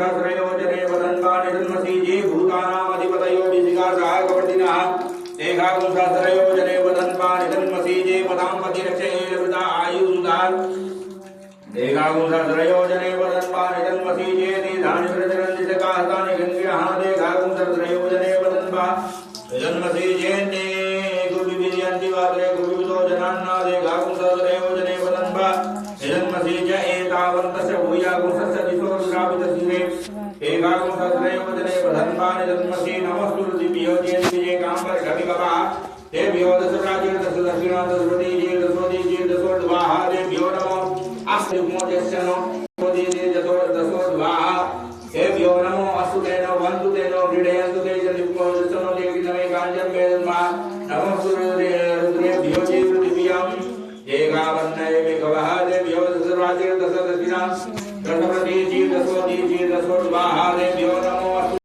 सहस्रयोजने वदन्तानि जन्मसीजे भूतानामधिपतयो विजिगासहायकवर्तिनः एकागुं सहस्रयोजने वदन्तानि जन्मसीजे पदाम्पति रक्षयेलवृता आयुर्दात् एकागुं सहस्रयोजने वदन्तानि जन्मसीजे निधानि प्रचरन्दिशकाहतानि गङ्गिणः एकागुं सहस्रयोजने वदन्ता जन्मसीजेन्ने गुरुविर्यन्ति वात्रे गुरुविदो जनान्नादे एकागुं सहस्रयोजने वदन्ता जन्मसीज एतावन्तस्य भूयागुंसस्य दिशो दुरापितसिरे एकागुं सहस्रयोजने वदन्तानि जन्मसी नमस्तु दिव्योजेन विजयकाम्बर कविकवा देव्यो दशराजे दशदक्षिणा दशवतीजे दशोदीजे दशोर्ध्वाहा देव्यो नमो अष्टमोजस्यनो मोदीजे दशोर्ध्वाहा देव्यो नमो अस्तुतेनो वन्दुतेनो क्रीडयन्तु ते जनिप्पोदशनो देविनमे काञ्चन वेदन्मा नमो रुद्रेभ्यो चे पृथिव्याम् एकावन्नये मेघवः देव्यो दशराजे दशदक्षिणा दशवतीजे दशोदीजे दशोर्ध्वाहा देव्यो